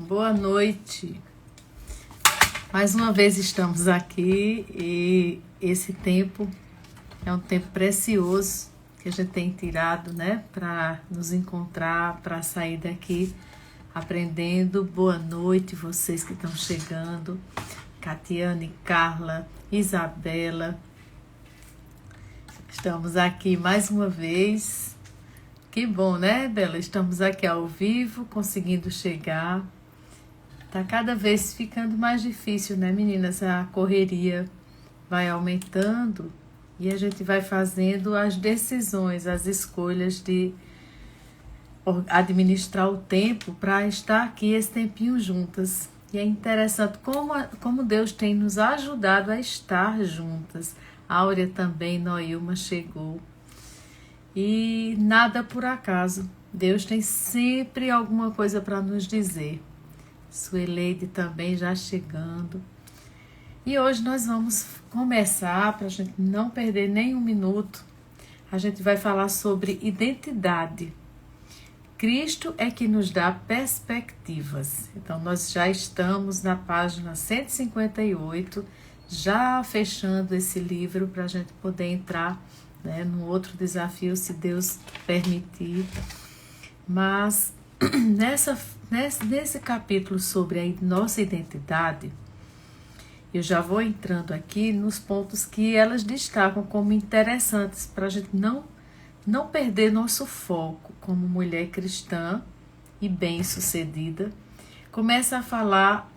Boa noite. Mais uma vez estamos aqui e esse tempo é um tempo precioso que a gente tem tirado, né, para nos encontrar, para sair daqui aprendendo. Boa noite, vocês que estão chegando. Catiane, Carla, Isabela. Estamos aqui mais uma vez. Que bom, né, Bela? Estamos aqui ao vivo, conseguindo chegar. Tá cada vez ficando mais difícil, né, meninas? A correria vai aumentando e a gente vai fazendo as decisões, as escolhas de administrar o tempo para estar aqui esse tempinho juntas. E é interessante como Deus tem nos ajudado a estar juntas. Áurea também, Noilma chegou. E nada por acaso. Deus tem sempre alguma coisa para nos dizer. Sueleide também já chegando. E hoje nós vamos começar, para a gente não perder nem um minuto, a gente vai falar sobre identidade. Cristo é que nos dá perspectivas. Então, nós já estamos na página 158, já fechando esse livro para a gente poder entrar, né, no outro desafio, se Deus permitir. Mas nesse capítulo sobre a nossa identidade, eu já vou entrando aqui nos pontos que elas destacam como interessantes para a gente não perder nosso foco como mulher cristã e bem-sucedida. Começa a falar,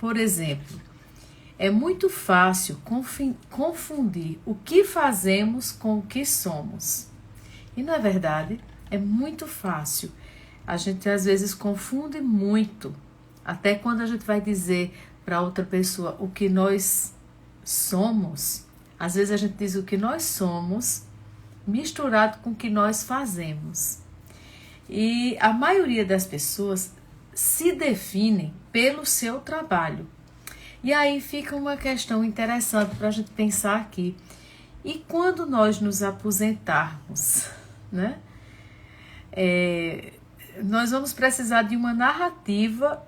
por exemplo, é muito fácil confundir o que fazemos com o que somos. E, na verdade, é muito fácil. A gente, às vezes, confunde muito. Até quando a gente vai dizer para outra pessoa o que nós somos, às vezes a gente diz o que nós somos misturado com o que nós fazemos. E a maioria das pessoas se definem pelo seu trabalho. E aí fica uma questão interessante para a gente pensar aqui. E quando nós nos aposentarmos, né? Nós vamos precisar de uma narrativa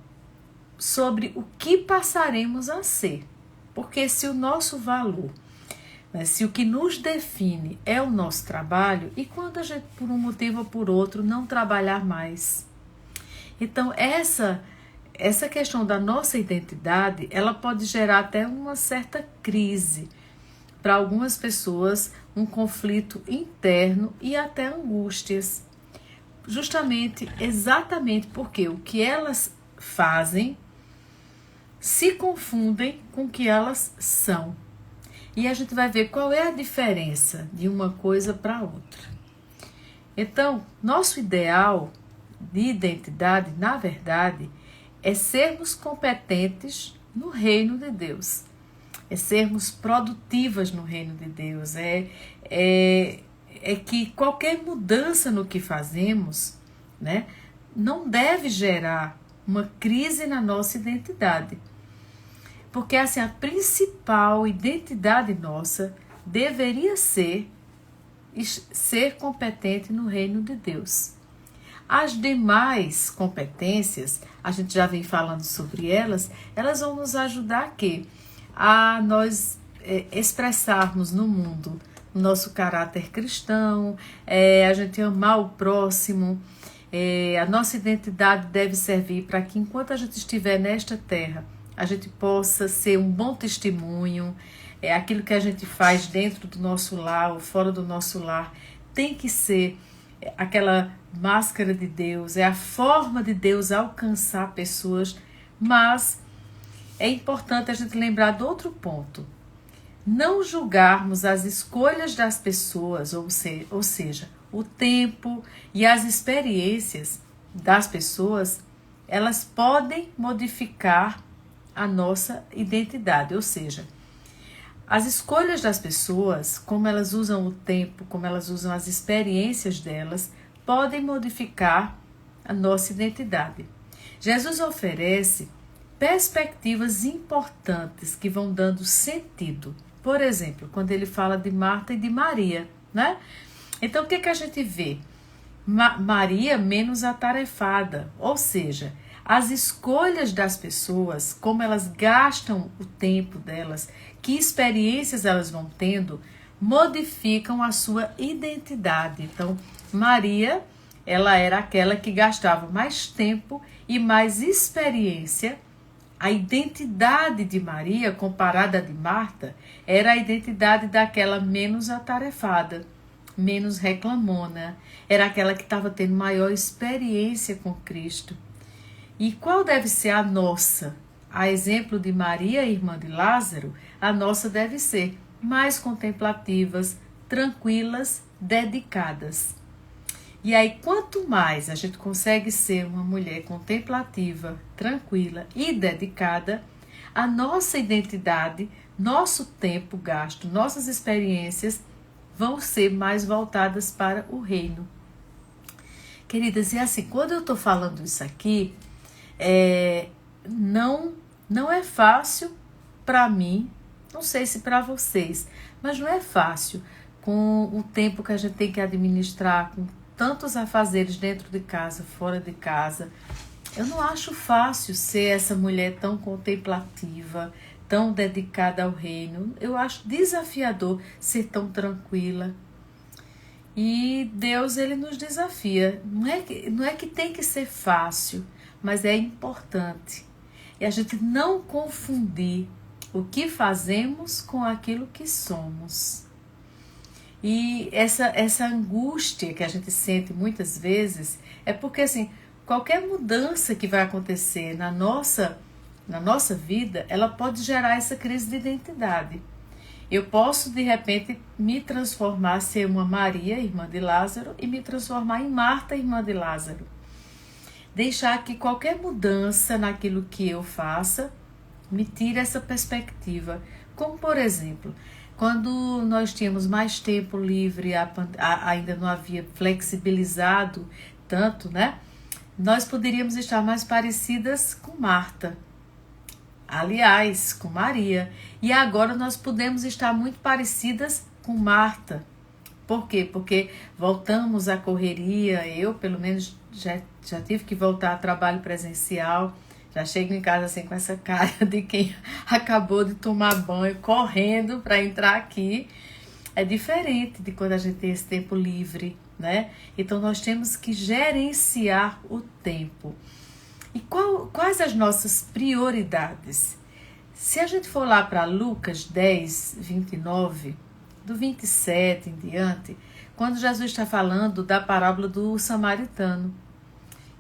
sobre o que passaremos a ser. Porque se o nosso valor, né, se o que nos define é o nosso trabalho, e quando a gente, por um motivo ou por outro, não trabalhar mais? Então, essa questão da nossa identidade, ela pode gerar até uma certa crise. Para algumas pessoas, um conflito interno e até angústias. Exatamente porque o que elas fazem se confundem com o que elas são. E a gente vai ver qual é a diferença de uma coisa para outra. Então, nosso ideal de identidade, na verdade, é sermos competentes no reino de Deus. É sermos produtivas no reino de Deus. É que qualquer mudança no que fazemos, né, não deve gerar uma crise na nossa identidade. Porque assim, a principal identidade nossa deveria ser competente no reino de Deus. As demais competências, a gente já vem falando sobre elas vão nos ajudar a quê? A nós expressarmos no mundo o nosso caráter cristão, a gente amar o próximo. A nossa identidade deve servir para que enquanto a gente estiver nesta terra, a gente possa ser um bom testemunho. Aquilo que a gente faz dentro do nosso lar ou fora do nosso lar tem que ser aquela máscara de Deus, é a forma de Deus alcançar pessoas, mas é importante a gente lembrar de outro ponto. Não julgarmos as escolhas das pessoas, ou seja, o tempo e as experiências das pessoas, elas podem modificar a nossa identidade, ou seja, as escolhas das pessoas, como elas usam o tempo, como elas usam as experiências delas, podem modificar a nossa identidade. Jesus oferece perspectivas importantes que vão dando sentido. Por exemplo, quando ele fala de Marta e de Maria, né? Então, o que a gente vê? Maria menos atarefada, ou seja, As escolhas das pessoas, como elas gastam o tempo delas, que experiências elas vão tendo, modificam a sua identidade. Então, Maria, ela era aquela que gastava mais tempo e mais experiência. A identidade de Maria, comparada à de Marta, era a identidade daquela menos atarefada, menos reclamona. Era aquela que estava tendo maior experiência com Cristo. E qual deve ser a nossa? A exemplo de Maria, irmã de Lázaro, a nossa deve ser mais contemplativas, tranquilas, dedicadas. E aí, quanto mais a gente consegue ser uma mulher contemplativa, tranquila e dedicada, a nossa identidade, nosso tempo gasto, nossas experiências vão ser mais voltadas para o reino. Queridas, e assim, quando eu estou falando isso aqui, não é fácil para mim, não sei se para vocês, mas não é fácil com o tempo que a gente tem que administrar, com tantos afazeres dentro de casa, fora de casa. Eu não acho fácil ser essa mulher tão contemplativa, tão dedicada ao reino. Eu acho desafiador ser tão tranquila. E Deus, ele nos desafia. Não é que tem que ser fácil, mas é importante. E a gente não confundir o que fazemos com aquilo que somos. E essa angústia que a gente sente muitas vezes é porque, assim, qualquer mudança que vai acontecer na nossa vida, ela pode gerar essa crise de identidade. Eu posso, de repente, me transformar, ser uma Maria, irmã de Lázaro, e me transformar em Marta, irmã de Lázaro. Deixar que qualquer mudança naquilo que eu faça me tire essa perspectiva. Como, por exemplo, quando nós tínhamos mais tempo livre, ainda não havia flexibilizado tanto, né? Nós poderíamos estar mais parecidas com Marta. Aliás, com Maria. E agora nós podemos estar muito parecidas com Marta. Por quê? Porque voltamos à correria. Eu, pelo menos, já tive que voltar ao trabalho presencial. Já chego em casa assim com essa cara de quem acabou de tomar banho, correndo para entrar aqui. É diferente de quando a gente tem esse tempo livre, né? Então nós temos que gerenciar o tempo. E quais as nossas prioridades? Se a gente for lá para Lucas 10, 29, do 27 em diante, quando Jesus está falando da parábola do samaritano.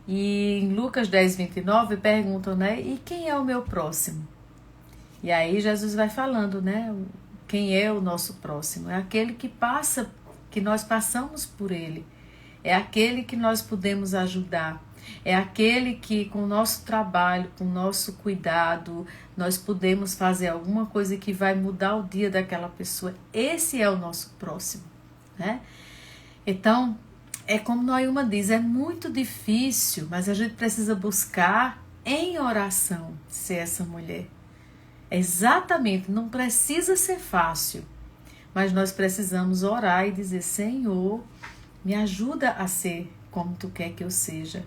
E em Lucas 10, 29, perguntam, né? E quem é o meu próximo? E aí Jesus vai falando, né? Quem é o nosso próximo? É aquele que nós passamos por ele. É aquele que nós podemos ajudar. É aquele que, com o nosso trabalho, com o nosso cuidado, nós podemos fazer alguma coisa que vai mudar o dia daquela pessoa. Esse é o nosso próximo, né? Então, é como Noyuma diz, é muito difícil, mas a gente precisa buscar em oração ser essa mulher. Exatamente, não precisa ser fácil, mas nós precisamos orar e dizer, Senhor, me ajuda a ser como Tu quer que eu seja.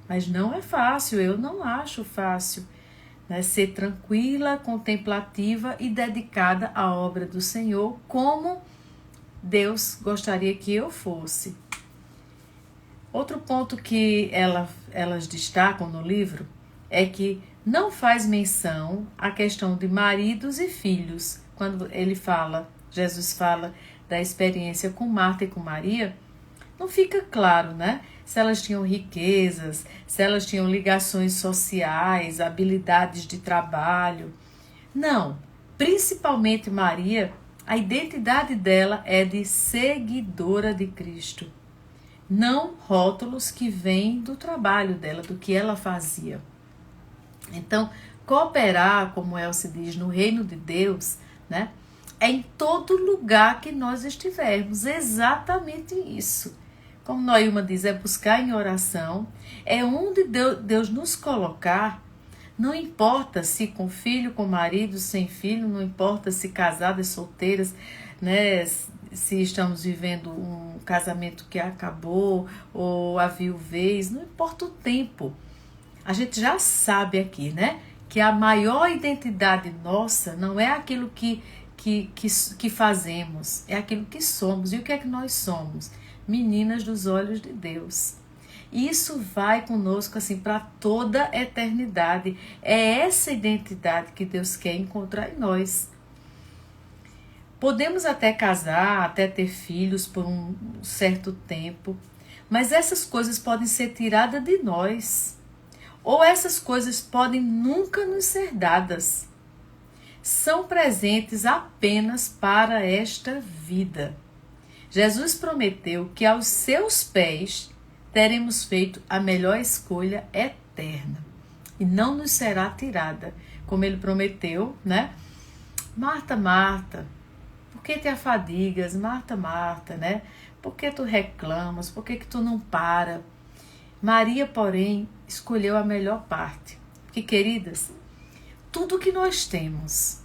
Mas não é fácil, eu não acho fácil, né? Ser tranquila, contemplativa e dedicada à obra do Senhor, como Deus gostaria que eu fosse. Outro ponto que elas destacam no livro é que não faz menção à questão de maridos e filhos. Quando Jesus fala da experiência com Marta e com Maria, não fica claro, né? Se elas tinham riquezas, se elas tinham ligações sociais, habilidades de trabalho. Não, principalmente Maria, a identidade dela é de seguidora de Cristo. Não rótulos que vêm do trabalho dela, do que ela fazia. Então, cooperar, como Elce diz, no reino de Deus, né, é em todo lugar que nós estivermos, exatamente isso. Como Noyuma diz, é buscar em oração, é onde Deus nos colocar, não importa se com filho, com marido, sem filho, não importa se casadas, solteiras, né, se estamos vivendo um casamento que acabou ou a viuvez, não importa o tempo. A gente já sabe aqui, né? Que a maior identidade nossa não é aquilo que fazemos, é aquilo que somos. E o que é que nós somos? Meninas dos olhos de Deus. Isso vai conosco assim para toda a eternidade. É essa identidade que Deus quer encontrar em nós. Podemos até casar, até ter filhos por um certo tempo, mas essas coisas podem ser tiradas de nós. Ou essas coisas podem nunca nos ser dadas. São presentes apenas para esta vida. Jesus prometeu que aos seus pés teremos feito a melhor escolha eterna e não nos será tirada, como ele prometeu, né? Marta, Marta, por que te afadigas? Marta, Marta, né? Por que tu reclamas? Por que tu não para? Maria, porém, escolheu a melhor parte. Porque, queridas, tudo que nós temos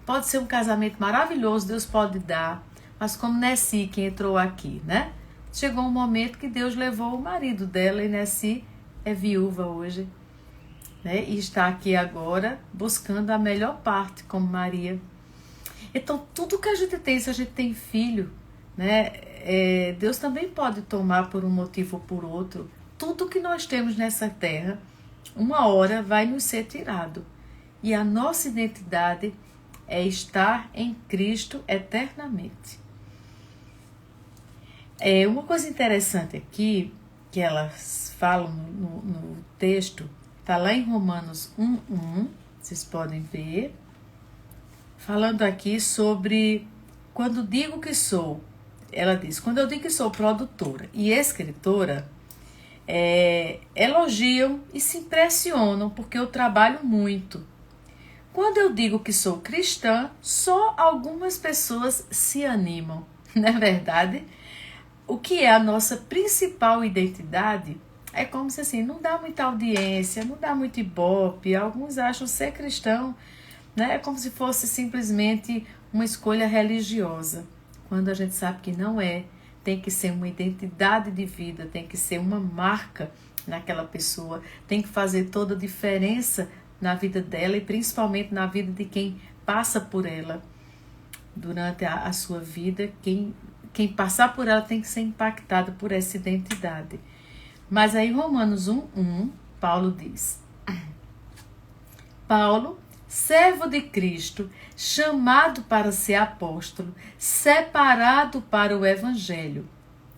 pode ser um casamento maravilhoso, Deus pode dar, mas como Nessi, que entrou aqui, né? Chegou um momento que Deus levou o marido dela e Nessi é viúva hoje, né? E está aqui agora buscando a melhor parte, como Maria. Então, tudo que a gente tem, se a gente tem filho, né? Deus também pode tomar por um motivo ou por outro. Tudo que nós temos nessa terra, uma hora vai nos ser tirado. E a nossa identidade é estar em Cristo eternamente. Uma coisa interessante aqui, que elas falam no texto, está lá em Romanos 1:1, vocês podem ver, falando aqui sobre quando digo que sou, ela diz, quando eu digo que sou produtora e escritora, elogiam e se impressionam porque eu trabalho muito. Quando eu digo que sou cristã, só algumas pessoas se animam, não é verdade? O que é a nossa principal identidade é como se assim, não dá muita audiência, não dá muito ibope, alguns acham ser cristão, né? É como se fosse simplesmente uma escolha religiosa, quando a gente sabe que não é. Tem que ser uma identidade de vida, tem que ser uma marca naquela pessoa, tem que fazer toda a diferença na vida dela e principalmente na vida de quem passa por ela durante a sua vida. Quem passar por ela tem que ser impactado por essa identidade. Mas aí em Romanos 1:1, Paulo diz: Paulo, servo de Cristo, chamado para ser apóstolo, separado para o evangelho,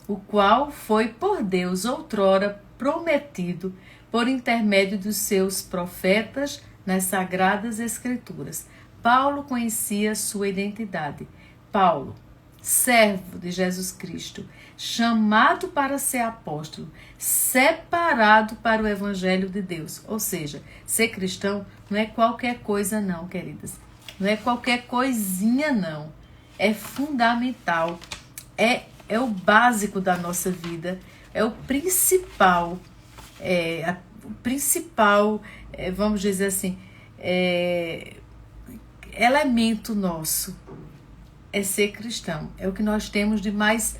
o qual foi por Deus outrora prometido por intermédio dos seus profetas nas sagradas escrituras. Paulo conhecia sua identidade. Paulo, servo de Jesus Cristo, chamado para ser apóstolo, separado para o evangelho de Deus. Ou seja, ser cristão não é qualquer coisa não, queridas. Não é qualquer coisinha não. É fundamental. É o básico da nossa vida. É o principal. Vamos dizer assim, elemento nosso é ser cristão. É o que nós temos de mais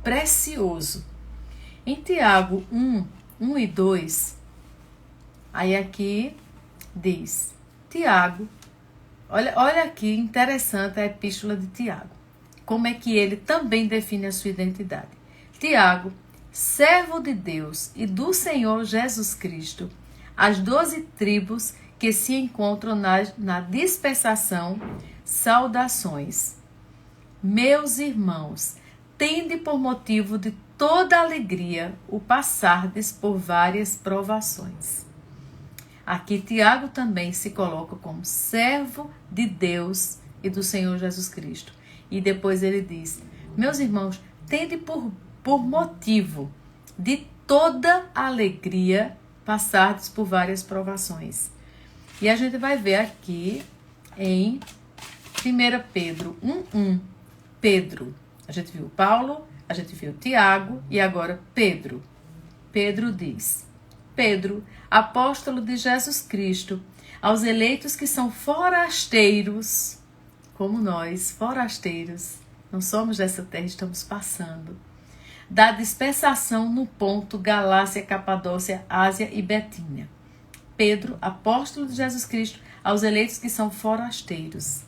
precioso. Em Tiago 1 e 2, aí aqui diz, Tiago, olha aqui, interessante a epístola de Tiago, como é que ele também define a sua identidade. Tiago, servo de Deus e do Senhor Jesus Cristo, as 12 tribos que se encontram na dispersação, saudações. Meus irmãos, tende por motivo de toda alegria o passardes por várias provações. Aqui Tiago também se coloca como servo de Deus e do Senhor Jesus Cristo. E depois ele diz, meus irmãos, tende por motivo de toda alegria passardes por várias provações. E a gente vai ver aqui em 1 Pedro 1:1. Pedro, a gente viu Paulo, a gente viu Tiago e agora Pedro. Pedro diz, Pedro, apóstolo de Jesus Cristo, aos eleitos que são forasteiros, como nós, forasteiros, não somos dessa terra, estamos passando, da dispersação no Ponto, Galácia, Capadócia, Ásia e Betínia, Pedro, apóstolo de Jesus Cristo, aos eleitos que são forasteiros.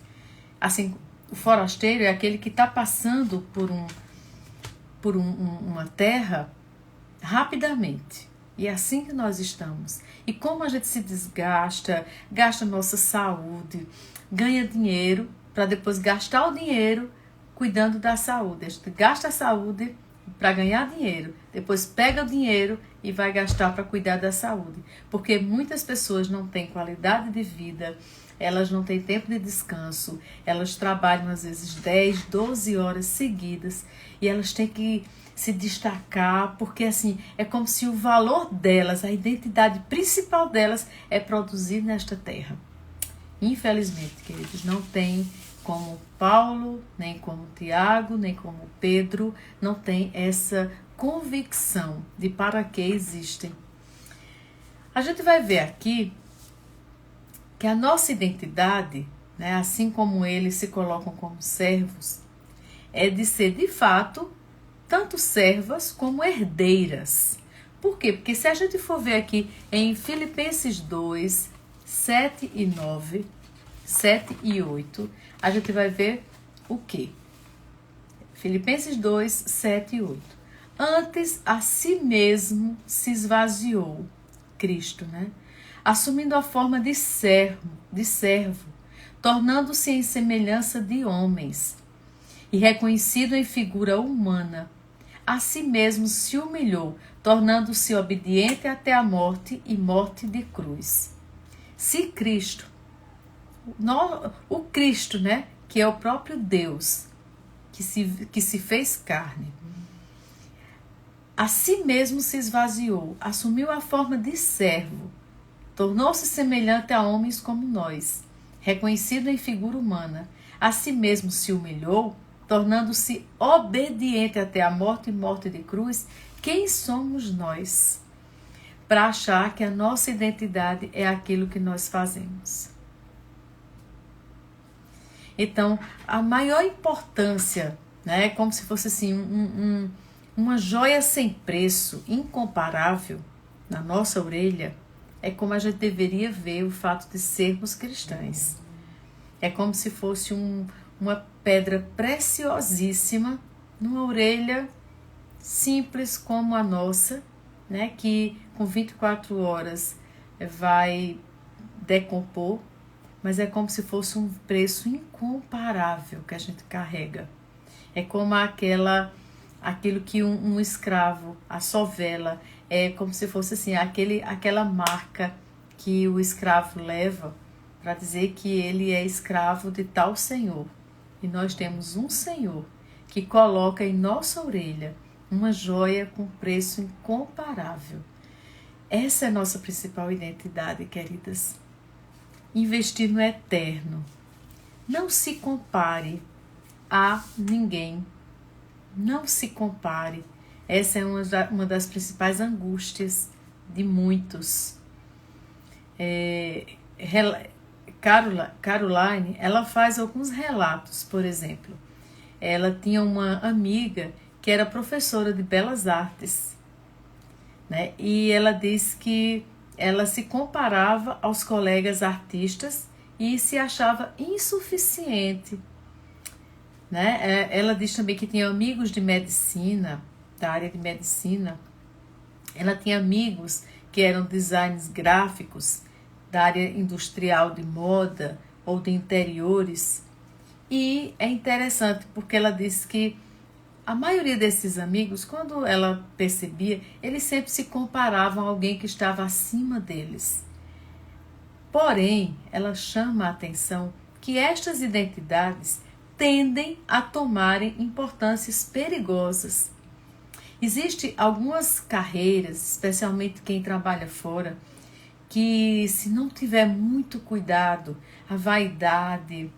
Assim, o forasteiro é aquele que está passando por uma terra rapidamente. E é assim que nós estamos. E como a gente se desgasta, gasta nossa saúde, ganha dinheiro para depois gastar o dinheiro cuidando da saúde. A gente gasta a saúde para ganhar dinheiro, depois pega o dinheiro e vai gastar para cuidar da saúde. Porque muitas pessoas não têm qualidade de vida, elas não têm tempo de descanso, elas trabalham às vezes 10, 12 horas seguidas e elas têm que se destacar, porque assim, é como se o valor delas, a identidade principal delas é produzir nesta terra. Infelizmente, queridos, não tem como Paulo, nem como Tiago, nem como Pedro, não tem essa convicção de para que existem. A gente vai ver aqui que a nossa identidade, né, assim como eles se colocam como servos, é de ser de fato tanto servas como herdeiras. Por quê? Porque se a gente for ver aqui em Filipenses 2, 7 e 9, 7 e 8, a gente vai ver o quê? Filipenses 2, 7 e 8. Antes a si mesmo se esvaziou, Cristo, né? Assumindo a forma de servo, tornando-se em semelhança de homens, e reconhecido em figura humana, a si mesmo se humilhou, tornando-se obediente até a morte e morte de cruz. Se Cristo, o Cristo, né, que é o próprio Deus, que se fez carne, a si mesmo se esvaziou, assumiu a forma de servo, tornou-se semelhante a homens como nós, reconhecido em figura humana, a si mesmo se humilhou, tornando-se obediente até a morte e morte de cruz. Quem somos nós para achar que a nossa identidade é aquilo que nós fazemos? Então, a maior importância, né, como se fosse assim uma joia sem preço, incomparável, na nossa orelha, é como a gente deveria ver o fato de sermos cristãos. É como se fosse uma pedra preciosíssima numa orelha simples como a nossa, né, que com 24 horas vai decompor, mas é como se fosse um preço incomparável que a gente carrega. É como aquilo que um escravo, a sovela, é como se fosse assim, aquela marca que o escravo leva para dizer que ele é escravo de tal senhor. E nós temos um Senhor que coloca em nossa orelha uma joia com preço incomparável. Essa é a nossa principal identidade, queridas. Investir no eterno. Não se compare a ninguém. Não se compare. Essa é uma das principais angústias de muitos. Caroline, ela faz alguns relatos, por exemplo. Ela tinha uma amiga que era professora de belas artes, né? E ela diz que ela se comparava aos colegas artistas e se achava insuficiente, né? Ela diz também que tinha amigos de medicina, da área de medicina. Ela tinha amigos que eram designers gráficos, da área industrial de moda ou de interiores. E é interessante porque ela disse que a maioria desses amigos, quando ela percebia, eles sempre se comparavam a alguém que estava acima deles. Porém, ela chama a atenção que estas identidades tendem a tomarem importâncias perigosas. Existem algumas carreiras, especialmente quem trabalha fora, que se não tiver muito cuidado, a vaidade,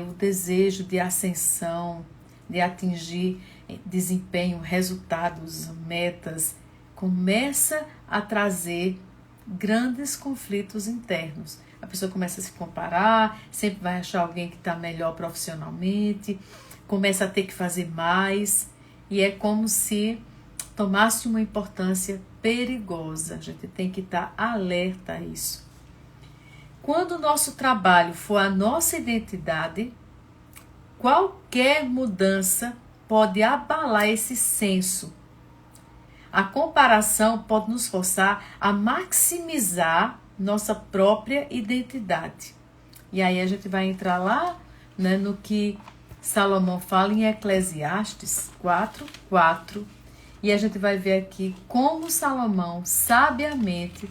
o desejo de ascensão, de atingir desempenho, resultados, metas, começa a trazer grandes conflitos internos. A pessoa começa a se comparar, sempre vai achar alguém que está melhor profissionalmente, começa a ter que fazer mais, e é como se tomasse uma importância perigosa. A gente tem que estar alerta a isso. Quando o nosso trabalho for a nossa identidade, qualquer mudança pode abalar esse senso. A comparação pode nos forçar a maximizar nossa própria identidade. E aí a gente vai entrar lá, né, no que Salomão fala em Eclesiastes 4:4, e a gente vai ver aqui como Salomão sabiamente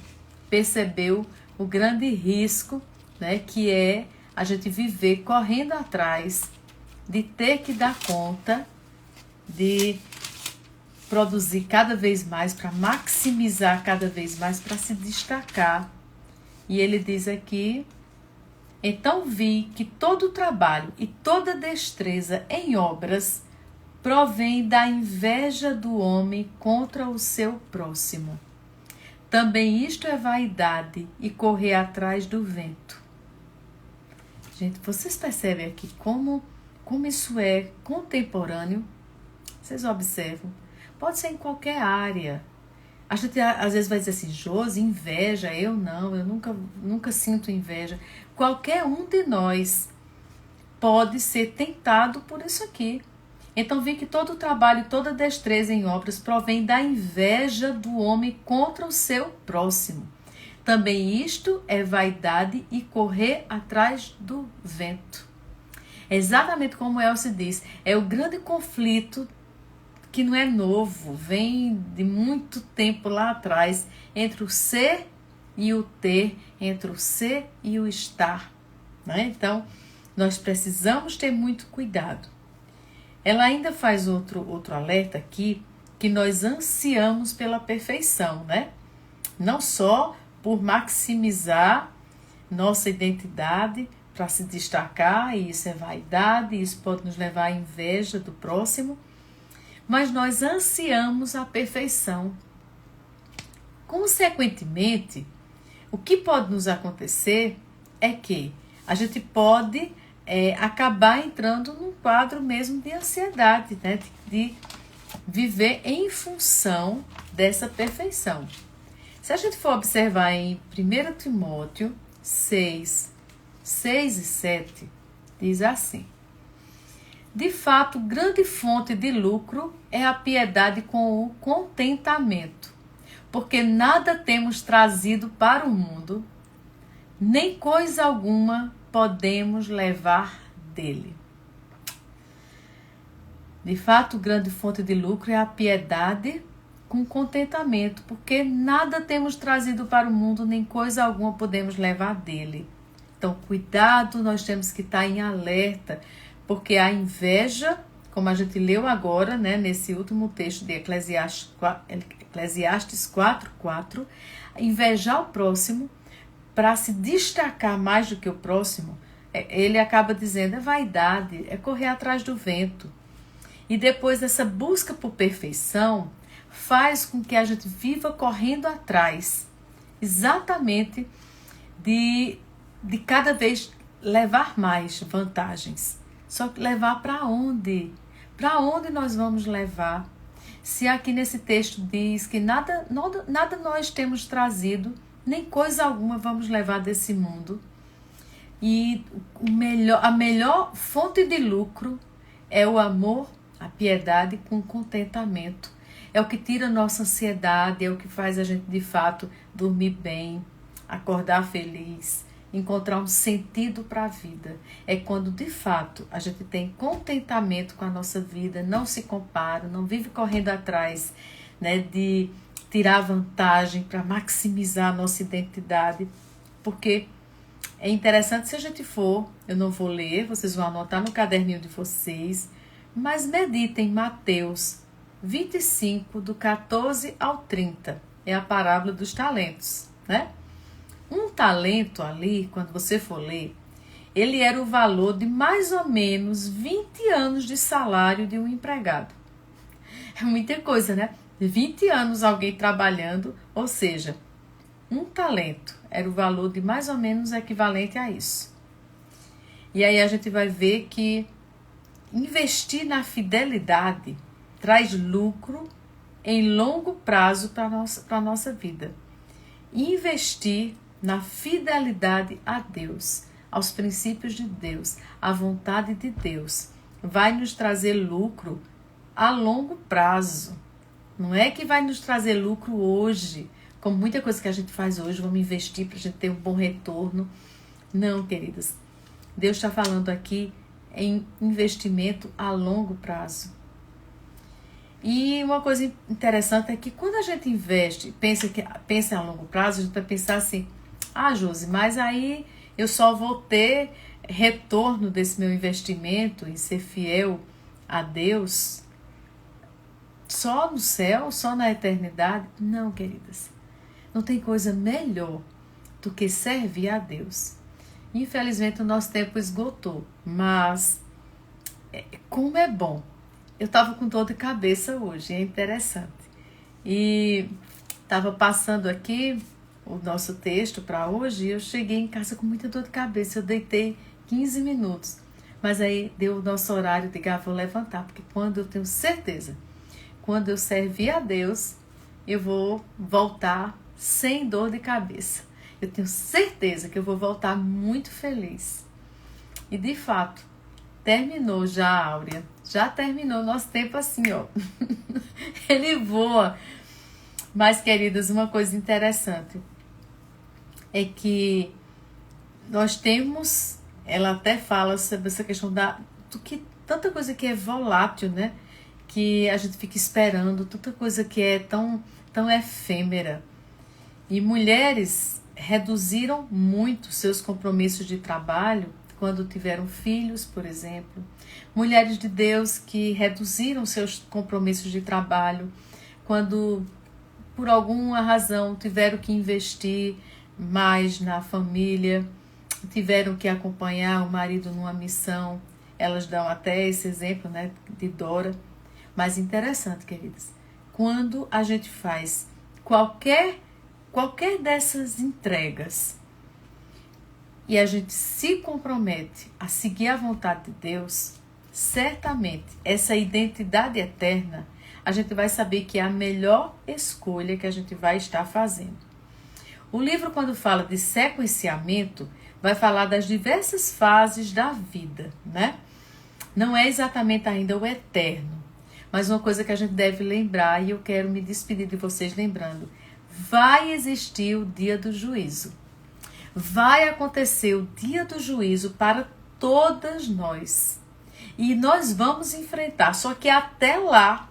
percebeu o grande risco, né, que é a gente viver correndo atrás de ter que dar conta, de produzir cada vez mais, para maximizar cada vez mais, para se destacar. E ele diz aqui: então vi que todo o trabalho e toda destreza em obras provém da inveja do homem contra o seu próximo. Também isto é vaidade e correr atrás do vento. Gente, vocês percebem aqui como isso é contemporâneo? Vocês observam? Pode ser em qualquer área. A gente às vezes vai dizer assim: Josi, inveja, eu não, eu nunca sinto inveja. Qualquer um de nós pode ser tentado por isso aqui. Então vi que todo o trabalho e toda destreza em obras provém da inveja do homem contra o seu próximo. Também isto é vaidade e correr atrás do vento. É exatamente como Elcio diz, é o grande conflito que não é novo, vem de muito tempo lá atrás, entre o ser e o ter, entre o ser e o estar. Né? Então, nós precisamos ter muito cuidado. Ela ainda faz outro alerta aqui, que nós ansiamos pela perfeição, né? Não só por maximizar nossa identidade para se destacar, e isso é vaidade, isso pode nos levar à inveja do próximo, mas nós ansiamos a perfeição. Consequentemente, o que pode nos acontecer é que a gente pode acabar entrando num quadro mesmo de ansiedade, né? De viver em função dessa perfeição. Se a gente for observar em 1 Timóteo 6 e 7, diz assim: de fato, grande fonte de lucro é a piedade com o contentamento, porque nada temos trazido para o mundo, nem coisa alguma podemos levar dele. De fato, grande fonte de lucro é a piedade com contentamento, porque nada temos trazido para o mundo, nem coisa alguma podemos levar dele. Então, cuidado, nós temos que estar em alerta, porque a inveja, como a gente leu agora, né, nesse último texto de Eclesiastes 4:4, invejar o próximo para se destacar mais do que o próximo, ele acaba dizendo, é vaidade, é correr atrás do vento. E depois essa busca por perfeição faz com que a gente viva correndo atrás, exatamente de cada vez levar mais vantagens. Só que levar para onde? Para onde nós vamos levar? Se aqui nesse texto diz que nada nós temos trazido, nem coisa alguma vamos levar desse mundo. E a melhor fonte de lucro é o amor, a piedade com contentamento. É o que tira a nossa ansiedade, é o que faz a gente de fato dormir bem, acordar feliz, encontrar um sentido para a vida. É quando de fato a gente tem contentamento com a nossa vida, não se compara, não vive correndo atrás, né, de tirar vantagem para maximizar a nossa identidade, porque é interessante, se a gente for, eu não vou ler, vocês vão anotar no caderninho de vocês, mas meditem Mateus 25, do 14 ao 30, é a parábola dos talentos, né? Um talento ali, quando você for ler, ele era o valor de mais ou menos 20 anos de salário de um empregado. É muita coisa, né? 20 anos alguém trabalhando, ou seja, um talento era o valor de mais ou menos equivalente a isso. E aí a gente vai ver que investir na fidelidade traz lucro em longo prazo para a nossa vida. Investir na fidelidade a Deus, aos princípios de Deus, à vontade de Deus, vai nos trazer lucro a longo prazo. Não é que vai nos trazer lucro hoje, como muita coisa que a gente faz hoje, vamos investir para a gente ter um bom retorno. Não, queridas. Deus está falando aqui em investimento a longo prazo. E uma coisa interessante é que quando a gente investe, pensa a longo prazo, a gente vai pensar assim, Josi, mas aí eu só vou ter retorno desse meu investimento em ser fiel a Deus só no céu, só na eternidade? Não, queridas. Não tem coisa melhor do que servir a Deus. Infelizmente o nosso tempo esgotou, mas como é bom. Eu estava com dor de cabeça hoje, é interessante. E estava passando aqui o nosso texto para hoje e eu cheguei em casa com muita dor de cabeça. Eu deitei 15 minutos, mas aí deu o nosso horário de vou levantar, porque quando eu tenho certeza, quando eu servir a Deus, eu vou voltar sem dor de cabeça. Eu tenho certeza que eu vou voltar muito feliz. E de fato, terminou já, Áurea. Já terminou o nosso tempo assim, ó. Ele voa. Mas, queridas, uma coisa interessante é que nós temos, ela até fala sobre essa questão tanta coisa que é volátil, né? Que a gente fica esperando, tanta coisa que é tão efêmera. E mulheres reduziram muito seus compromissos de trabalho quando tiveram filhos, por exemplo. Mulheres de Deus que reduziram seus compromissos de trabalho quando, por alguma razão, tiveram que investir mais na família, tiveram que acompanhar o marido numa missão. Elas dão até esse exemplo, né, de Dora. Mas interessante, queridas, quando a gente faz qualquer dessas entregas e a gente se compromete a seguir a vontade de Deus, certamente essa identidade eterna, a gente vai saber que é a melhor escolha que a gente vai estar fazendo. O livro, quando fala de sequenciamento, vai falar das diversas fases da vida, né? Não é exatamente ainda o eterno, mas uma coisa que a gente deve lembrar, e eu quero me despedir de vocês lembrando, vai existir o dia do juízo. Vai acontecer o dia do juízo para todas nós. E nós vamos enfrentar, só que até lá,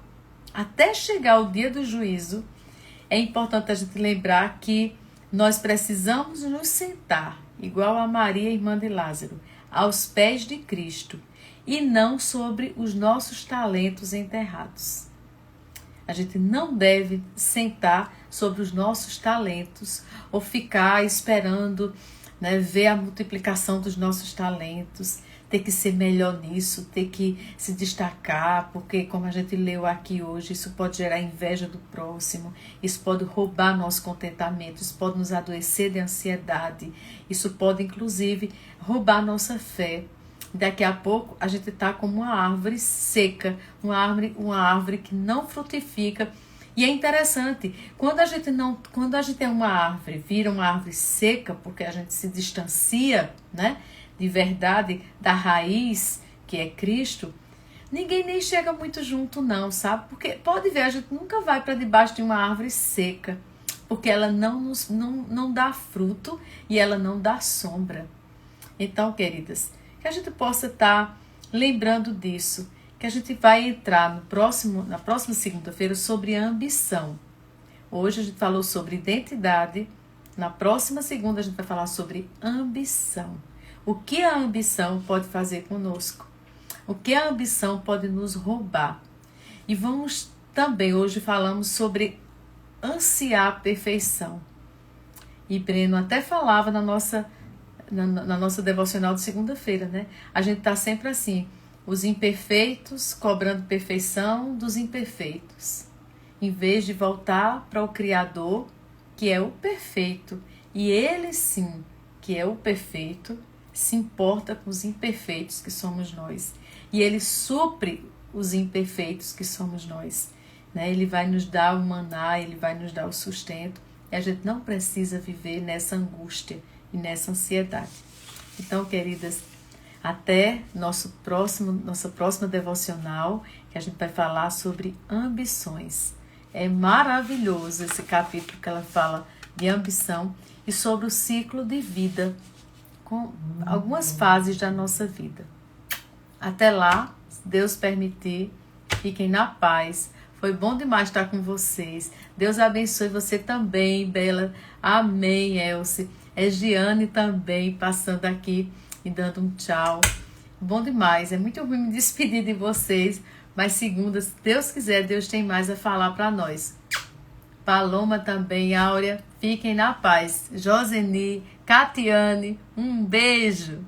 até chegar o dia do juízo, é importante a gente lembrar que nós precisamos nos sentar, igual a Maria, irmã de Lázaro, aos pés de Cristo, e não sobre os nossos talentos enterrados. A gente não deve sentar sobre os nossos talentos ou ficar esperando, né, ver a multiplicação dos nossos talentos, ter que ser melhor nisso, ter que se destacar, porque como a gente leu aqui hoje, isso pode gerar inveja do próximo, isso pode roubar nosso contentamento, isso pode nos adoecer de ansiedade, isso pode inclusive roubar nossa fé. Daqui a pouco a gente está como uma árvore seca, uma árvore que não frutifica. E é interessante, quando a gente é uma árvore, vira uma árvore seca, porque a gente se distancia, né, de verdade, da raiz, que é Cristo, ninguém nem chega muito junto não, sabe? Porque pode ver, a gente nunca vai para debaixo de uma árvore seca, porque ela não dá fruto e ela não dá sombra. Então, queridas, que a gente possa estar lembrando disso, que a gente vai entrar na próxima segunda-feira sobre a ambição. Hoje a gente falou sobre identidade, na próxima segunda a gente vai falar sobre ambição. O que a ambição pode fazer conosco? O que a ambição pode nos roubar? E vamos também, hoje falamos sobre ansiar a perfeição. E Breno até falava na nossa devocional de segunda-feira, né? A gente está sempre assim, os imperfeitos cobrando perfeição dos imperfeitos, em vez de voltar para o Criador, que é o perfeito, e Ele sim, que é o perfeito, se importa com os imperfeitos que somos nós, e Ele supre os imperfeitos que somos nós. né? Ele vai nos dar o maná, Ele vai nos dar o sustento. E a gente não precisa viver nessa angústia e nessa ansiedade. Então, queridas, até nossa próxima devocional, que a gente vai falar sobre ambições. É maravilhoso esse capítulo que ela fala de ambição e sobre o ciclo de vida, com algumas fases da nossa vida. Até lá, se Deus permitir, fiquem na paz. Foi bom demais estar com vocês. Deus abençoe você também, Bela. Amém, Elce. É Giane também passando aqui e dando um tchau. Bom demais. É muito ruim me despedir de vocês, mas segunda, se Deus quiser, Deus tem mais a falar para nós. Paloma também, Áurea. Fiquem na paz. Joseni, Catiane, um beijo.